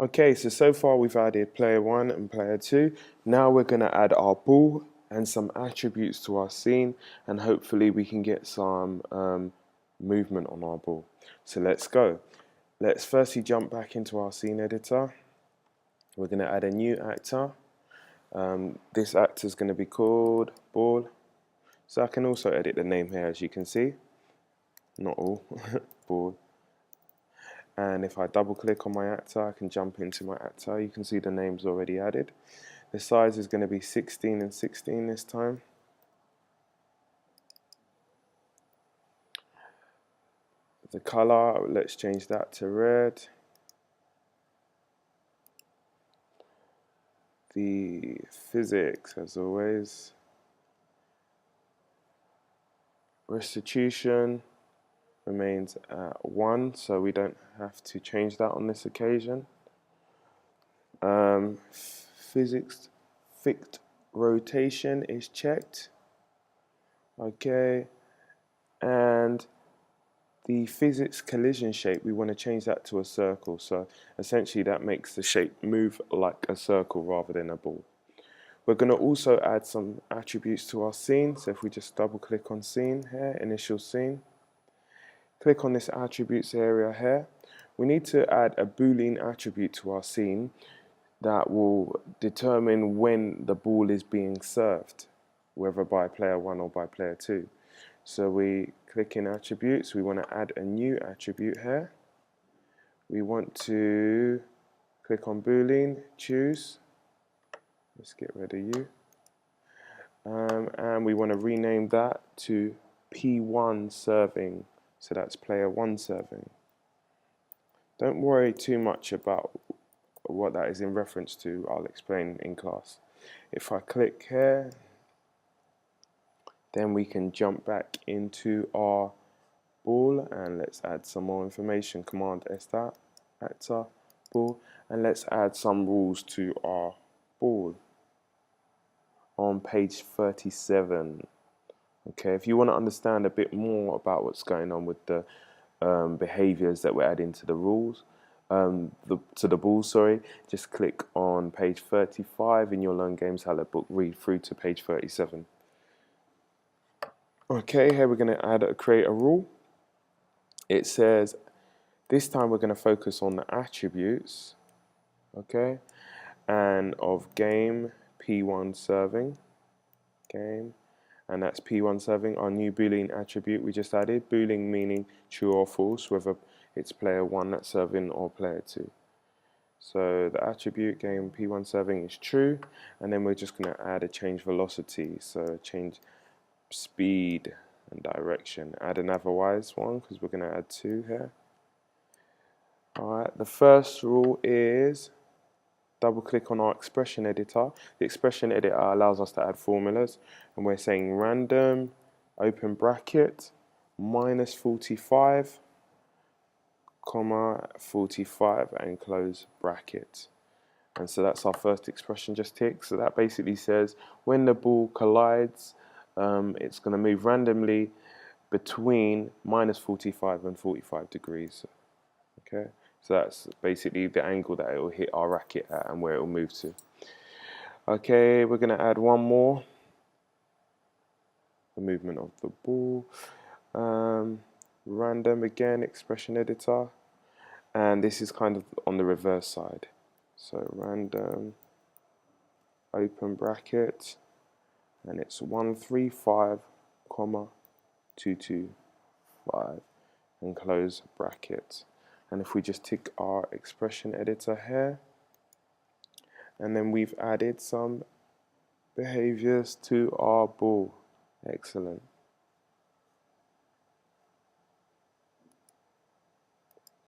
Okay, so far we've added player 1 and player 2. Now we're going to add our ball and some attributes to our scene, and hopefully we can get some movement on our ball. So let's go. Let's firstly jump back into our scene editor. We're going to add a new actor. This actor is going to be called ball. So I can also edit the name here, as you can see. Not all, ball. And if I double click on my actor, I can jump into my actor. You can see the name's already added. The size is going to be 16 and 16 this time. The color, let's change that to red. The physics, as always. Restitution remains at 1, so we don't have to change that on this occasion. Physics fixed rotation is checked. Okay, and the physics collision shape, we want to change that to a circle. So essentially that makes the shape move like a circle rather than a ball. We're going to also add some attributes to our scene. So if we just double click on scene here, initial scene, click on this attributes area here. We need to add a Boolean attribute to our scene that will determine when the ball is being served, whether by player 1 or by player 2. So we click in attributes, we want to add a new attribute here. We want to click on Boolean, choose, let's get rid of you, and we want to rename that to P1 serving, so that's player 1 serving. Don't worry too much about what that is in reference to, I'll explain in class. If I click here, then we can jump back into our ball and let's add some more information. Command S that, actor, ball, and let's add some rules to our ball on page 37. Okay, if you want to understand a bit more about what's going on with the behaviors that we're adding to the rules, to the ball, sorry, just click on page 35 in your Learn Games Hello book, read through to page 37. Okay, here we're going to create a rule. It says this time we're going to focus on the attributes, okay, and of game P1 serving, game, and that's P1 serving, our new Boolean attribute we just added, Boolean meaning true or false, whether it's player 1 that's serving or player 2. So the attribute game P1 serving is true, and then we're just going to add a change velocity, so change speed and direction. Add an otherwise one because we're going to add 2 here. Alright, the first rule is double click on our expression editor. The expression editor allows us to add formulas, and we're saying random open bracket minus 45 comma 45 and close bracket. And so that's our first expression just ticked. So that basically says when the ball collides, it's going to move randomly between minus 45 and 45 degrees. Okay, so that's basically the angle that it will hit our racket at and where it will move to. Okay, we're going to add one more, the movement of the ball. Random again, expression editor, and this is kind of on the reverse side. So random open bracket, and it's 135 comma 225 and close bracket. And if we just tick our expression editor here, and then we've added some behaviors to our ball. Excellent.